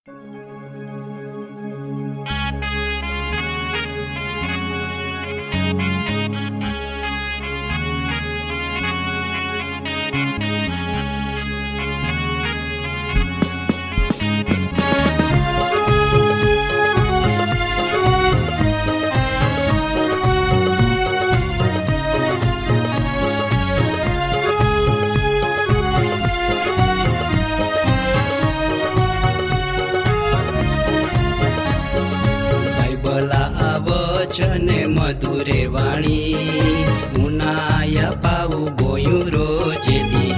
બાઇબલા વચને મધુરે વાણી ઉનાયા પાવું બોયું રોજે દી.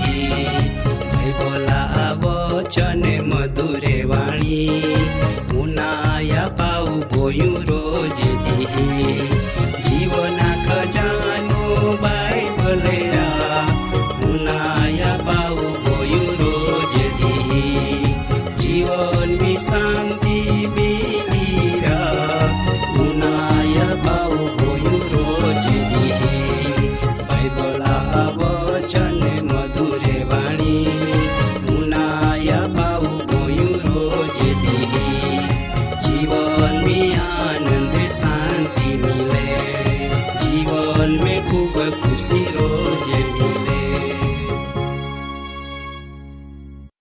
બાઇબલા વચને મધુરે વાણી ઉનાયા પાવું બોયું રોજે દી. જીવના ખજાનો બાઇબલે ઉનાયા પાવું બોયું રોજે દી. જીવનની શાંતિ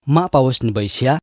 માં પાવસની બૈસ્યા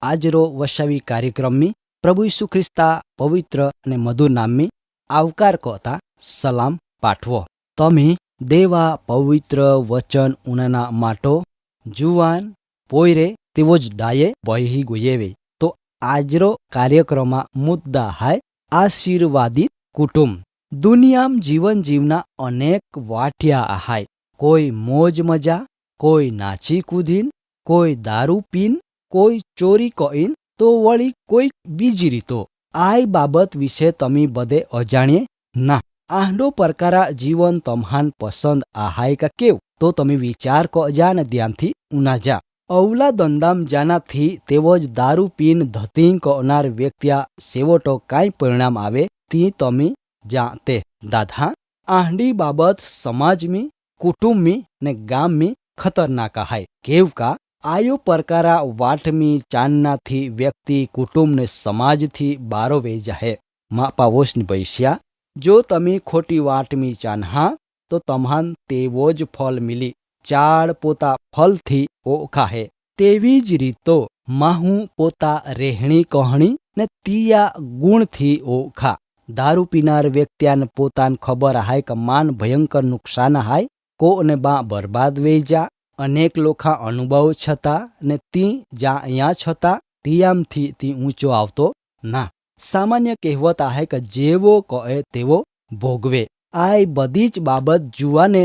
આજરો વસાવી કાર્યક્રમની પ્રભુ ઈસુ ખ્રિસ્તા પવિત્ર અને મધુર નામની આવકાર કહતા સલામ પાઠવો. તમે દેવા પવિત્ર વચન ઉનાના માટો જુવાન પોયરે તેવો જ ડાયે બહી ગુયેવે. તો આજરો કાર્યક્રમમાં મુદ્દા હાય આશીર્વાદિત કુટુંબ. દુનિયામાં જીવન જીવના અનેક વાટિયા હાય. કોઈ મોજ મજા, કોઈ નાચી કૂદીન, કોઈ દારૂ પીન, કોઈ ચોરી કઈન, તો વળી કોઈ બીજી રીતો. આ બાબત વિશે તમે બધે અજાણીએ ના. આંડો પ્રકારા જીવન તમહાન પસંદ આહાય કા કેવું? તો તમે વિચાર કજા ને ધ્યાનથી ઉના જા. અવલા દંદામ જાનાથી તેવો જ દારૂ પીન ધતિંગ કરનાર વ્યક્તિયા સેવટો કાંઈ પરિણામ આવે તે તમે જાતે. દાદા, આંડી બાબત સમાજમી, કુટુંબમી ને ગામમી ખતરનાક હાય. કેવકા આયો પ્રકારા વાટમી ચાંદનાથી વ્યક્તિ કુટુંબને સમાજથી બારો વે જાહે. માં પાવોશની પૈસ્યા જો તમે ખોટી વાટમી ચાન્હા તો તમહાન તેવો જ ફલ મિલી. ચાડ પોતા ફલથી ઓળખાહે. તેવી જ રીતો માહું પોતા રહેણી કહણી ને તિયા ગુણથી ઓળખા. દારૂ પીનાર વ્યક્તિને પોતાને ખબર હાય કે માન ભયંકર નુકસાન હાય, કોને બા બરબાદ વે જા. અનેક લોખા અનુભવ છતાં ને તી જ્યાં અહીંયા છતાં તિયામથી તી ઊંચો આવતો ના. સામાન્ય કહેવત આહે કે જેવો કહે તેવો ભોગવે. આ બધી જ બાબત જુવાને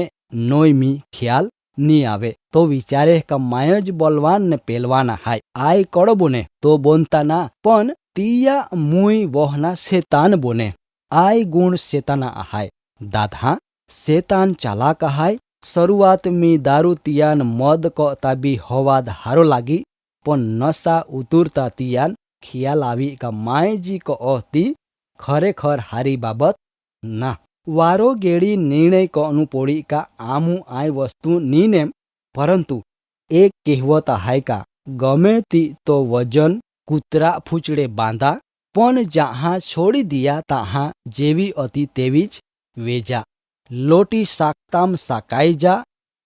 નોયમી ખ્યાલ ની આવે તો વિચારે કે માય જ બોલવાન ને પેલવાના હાય. આય કડબોને તો બોનતા ના, પણ તિયા મુય વહના શેતાન બોને. આય ગુણ શેતાના આહાય. દાદા, શેતાન ચાલાક આહાય. શરૂઆત મી દારૂ તિયાન મદ કતા બી હવાદ હારો લાગી, પણ નશા ઉતુરતા તિયાન ખ્યાલ આવી કે માયજી કહતી ખરેખર હારી બાબત ના. વારો ગેડી નિર્ણય કનું પોડી કા આમું આ વસ્તુ નીનેમ, પરંતુ એક કહેવત હાય કા ગમે તી તો વજન કૂતરા ફૂચડે બાંધા, પણ જહાં છોડી દિયા તહાં જેવી હતી તેવી જ વેજા. લોટી શાકતામ શાકાઈ જા,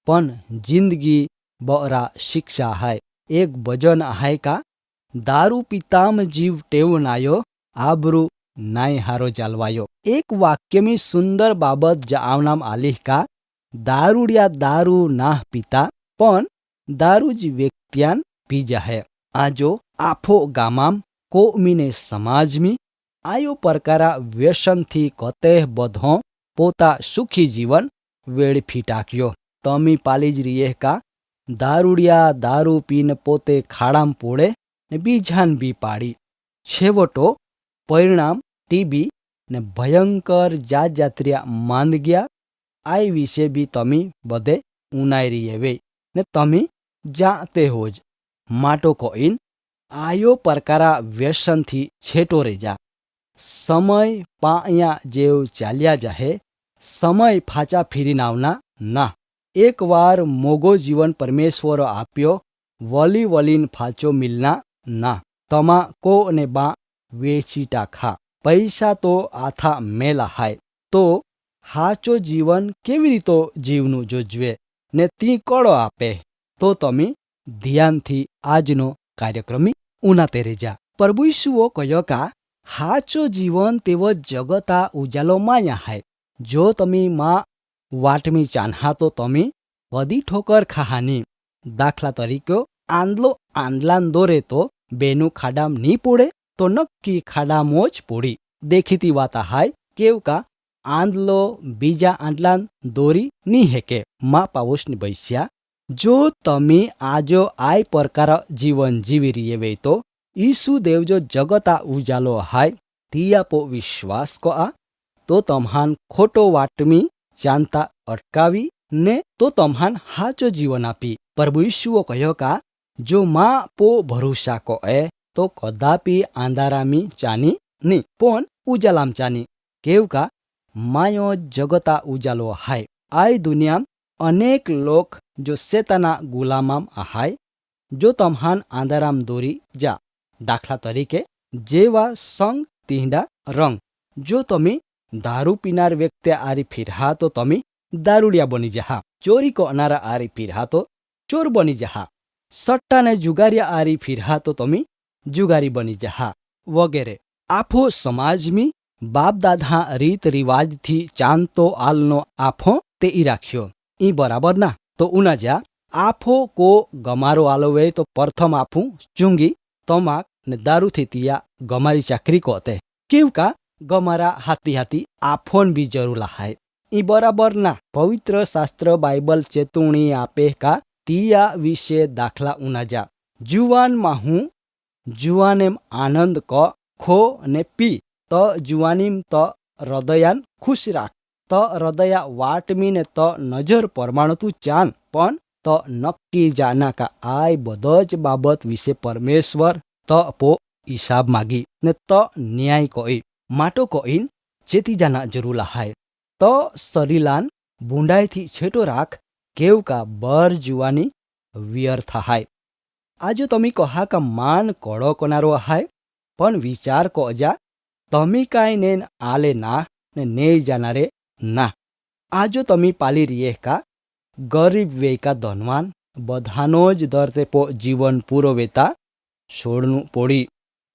પણ જિંદગી બરા શિક્ષા હાય. એક ભજન હાય કા દારૂ પીતામ જીવ ટેવનાયો, આબરૂ નાય હારો ચાલવાયો. એક વાક્યમી સુંદર બાબત જાવનામ આલિહ કા દારૂડિયા દારૂ નાહ પીતા, પણ દારૂ જ વ્યક્તિયાન પી જાહે. આજો આફો ગામામ કોમીને સમાજમી આયો પ્રકારા વ્યસનથી કતેહ બધો પોતા સુખી જીવન વેડફી ટાક્યો. તમી પાલી જ રીએ કા દારૂડિયા દારૂ પીને પોતે ખાડામ પોડે ને બીજાન બી પાડી. છેવટો પરિણામ ટીબી ને ભયંકર જાત્રિયા માંદગ્યા. આ વિશે બી તમે બધે ઉનાઈ રીએ વે ને તમે જાતે હોજ. માટો કોઈન આયો પ્રકારા વ્યસનથી છેટો રહી જા. સમય પાયા જેવ ચાલ્યા જાહે, સમય ફાચા ફીરીને આવના ના. એક વાર મોગો જીવન પરમેશ્વર આપ્યો, વલી વલીન ફાચો મિલના ના. તમાકો અને બા વેચીટા ખા. પૈસા તો આથા મેલા હાય. તો હાચો જીવન કેવી રીતો જીવનું જોજવે ને તી કળો આપે. તો તમે ધ્યાનથી આજનો કાર્યક્રમી ઉનાતે રેજા. પ્રભુ ઈસુઓ કહ્યો કા હાચો જીવન તેવો જગતા ઉજાલો માયા હાય. જો તમે માં વાટમી ચાન્હા તો તમે વધી ઠોકર ખાહાની. દાખલા તરીકે આંદલો આંદલાન દોરે તો બેનું ખાડામ ની પોડે તો નક્કી ખાડામાં જ પોડી. દેખીતી વાત હાય કેવું કા આંદલો બીજા આંદલાન દોરી ની હેકે. માં પાવોશની બૈસ્યા જો તમે આજો આય પ્રકાર જીવન જીવી રીએ વે તો ઈસુ દેવ જો જગતા ઉજાલો હાય તિયાપો વિશ્વાસ કો આ તો તમ્હાન ખોટો વાટમી ચાંતા અટકાવી ને તો તમ્હાન હાચો જીવન આપી. પ્રભુ ઈસુઓ કહ્યો કા જો માં પો ભરોસા કો એ તો કદાપી આંધારામી ચાની ની પણ ઉજાલામ ચાની. કેવું કા માયો જગતા ઉજાલો હાય. આય દુનિયામ અનેક લોક જો શેતાના ગુલામામ આહાય. જો તમ્હાન આંધારામ દોરી જા. દાખલા તરીકે જેવા સંગ તીંડા રંગ. જો તમે દારૂ પીનાર વ્યક્તિ આરી ફિરહા તો તમે દારૂડિયા બની જહા. ચોરી કરનારા આરી ફિરહા તો ચોર બની જહા. સટ્ટાને જુગારિયા આરી ફિરહા તો તમે જુગારી બની જહા વગેરે. આફો સમાજમી બાપ દાદા રીત રિવાજથી ચાંતો આલનો આફો તે ઈ રાખ્યો. ઈ બરાબર ના તો ઉના જા. આફો કો ગમારો આલોવે તો પ્રથમ આફું ચૂંગી તમાક ને દારૂથી તિયા ગમારી ચાકરી કોતે. કેવું કા ગમારા હાથી હાથી આફોન બી જરૂર લહાય. ઈ બરાબર ના. પવિત્ર શાસ્ત્ર બાઇબલ ચેતવણી આપે કા તિયા વિશે દાખલા ઉના જા. જુવાનમાં હું જુવાનેમ આનંદ ક ખો ને પી તો જુવાનીમ તો હૃદયાન ખુશ રાખ. તો હૃદયા વાટમીને તો નજર પરમાણતું ચાન પણ તો નક્કી જાના કા આય બધો જ બાબત વિશે પરમેશ્વર તો પો હિસાબ માગી ને તો ન્યાય કોઈ માટો કોઈન ચેતી જાના જરૂર લહાય. તો શરીલાન બુંડાઈથી છેટો રાખ. કેવું કા બર જુવાની વ્યર્થ હાય. આજો તમે કહા કા માન કડો કોનારો હાય પણ વિચાર કો જા તમે કાંઈ નેન આલે ના ને ને જાનારે ના. આજો તમે પાલી રીએ કા ગરીબ વેકા ધનવાન બધાનો જ દર્તે પો જીવન પૂરો વેતા છોડનું પોડી.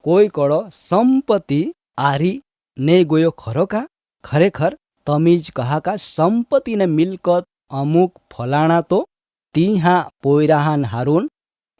કોઈ કળો સંપત્તિ આરી ને ગોયો ખરો કા. ખરેખર તમે જ કહા કા સંપત્તિ ને મિલકત અમુક ફલાણા તો તીહા પોયરાહાન હાरून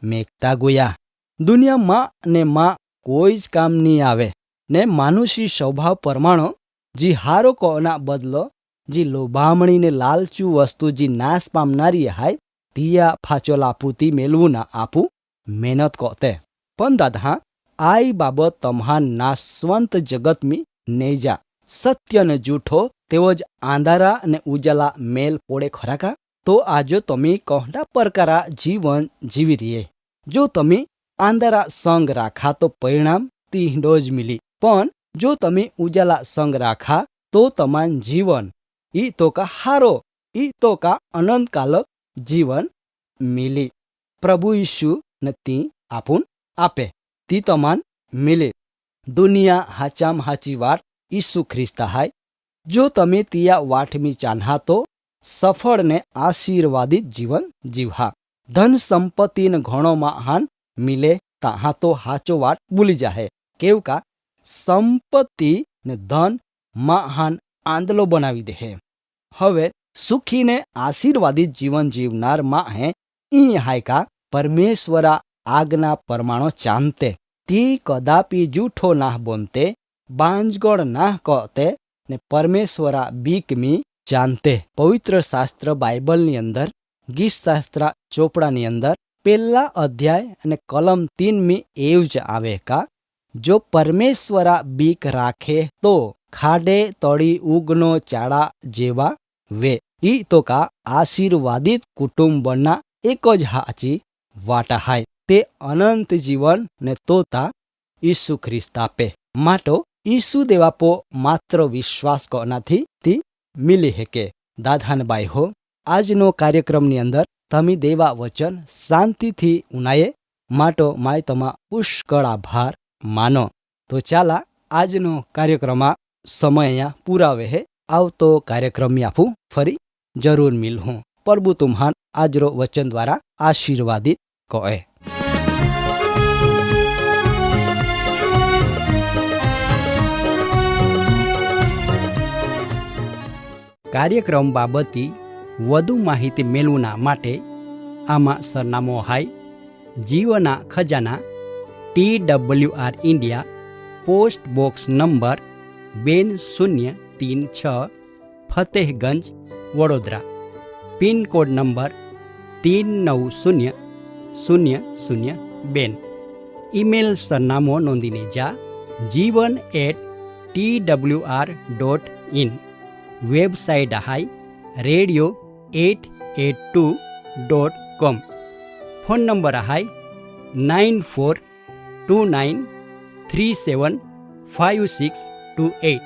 મેકતા ગોયા. દુનિયામાં ને માં કોઈ જ કામ નહીં આવે ને માનુષી સ્વભાવ પરમાણો જી હારો કોના બદલો જી લોભામણીને લાલચું વસ્તુ જી નાશ પામનારી હાય તિયા ફાચો લાપુતી મેળવું ના આપું મહેનત કોતે. પણ દાદા આઈ બાબત તમ્હાન નાશવંત જગતમી નેજા. સત્ય ને જૂઠો તેવો જ આંધારા અને ઉજાલા મેલ પોડે ખરા કા. તો આજો તમે કહડા પ્રકારા જીવન જીવી રીએ. જો તમે આંધારા સંગ રાખા તો પરિણામ તીંડો જ મિલી. પણ જો તમે ઉજાલા સંગ રાખા તો તમાન જીવન ઈ તો કા હારો ઈ તો કા અનંતકાલક જીવન મિલી. પ્રભુ ઈસુ ને તી આપુન આપે તી તમાન મિલે. દુનિયા હાચામ હાચી વાટ ઈસુ ખ્રિસ્તા હાય. જો તમે તિયા વાટમી ચાન્હા તો સફળ ને આશીર્વાદિત જીવન જીવહા. ધન સંપત્તિ ને ઘણો મહાન મિલે તાહા તો હાચો વાટ ભૂલી જાહે. કેવું કા સંપત્તિ ને ધન મહાન આંદલો બનાવી દે. હવે સુખીને આશીર્વાદિત જીવન જીવનાર માં હે ઈ હાય કા પરમેશ્વરા આજ્ઞા પરમાણો ચાંતે તી કદાપી જૂઠો નાહ બોનતે બાંજગણ નાહ કહતે ને પરમેશ્વરા બીકમી ચાંતે. પવિત્ર શાસ્ત્ર બાઇબલની અંદર ગીત શાસ્ત્ર ચોપડાની અંદર પહેલા અધ્યાય અને કલમ 3 એવું જ આવે કા જો પરમેશ્વરા બીક રાખે તો ખાડે તળી ઉગનો ચાડા જેવા વે. ઈ તો કા આશીર્વાદિત કુટુંબના એક જ હાચી વાટા હાય. તે અનંત જીવન ને તોતા ઈસુ ખ્રિસ્ત આપે. માટો ઈસુ દેવાપો માત્ર વિશ્વાસ કોનાથી તી મિલી હેકે. દાદાને બાઈ હો આજનો કાર્યક્રમની અંદર તમે દેવા વચન શાંતિથી ઉનાયે માટો માય તમા પુષ્કળ આભાર માનો. તો ચાલા આજનો કાર્યક્રમમાં સમય અહીંયા પૂરાવે હે. આવતો કાર્યક્રમ આપું ફરી જરૂર મિલહું. પ્રભુ તુમ્હાન આજરો વચન દ્વારા આશીર્વાદિત કહે. કાર્યક્રમ બાબતે વધુ માહિતી મેળવવા માટે આમાં સરનામો હાય જીવના ખજાના TWR India, post box number 2036, Fatehganj, Vadodara. Pincode number 390002. Email સરનામો નોંધીને જા jivan@twr.in. વેબસાઇટ હાય radio882.com. ફોન નંબર હાય 9429375628,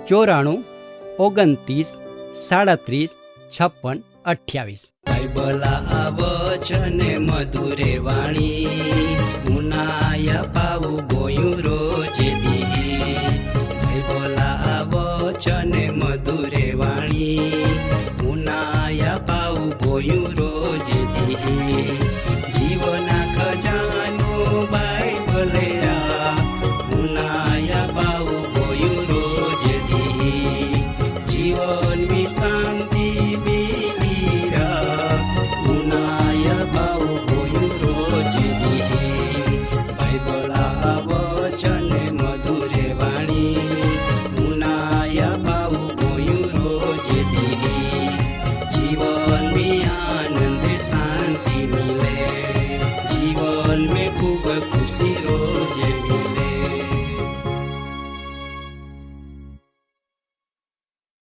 942937365628. બાઇબલા આવચને મધુરે વાણી, ઉનાયા પાવું ગોયું રોજે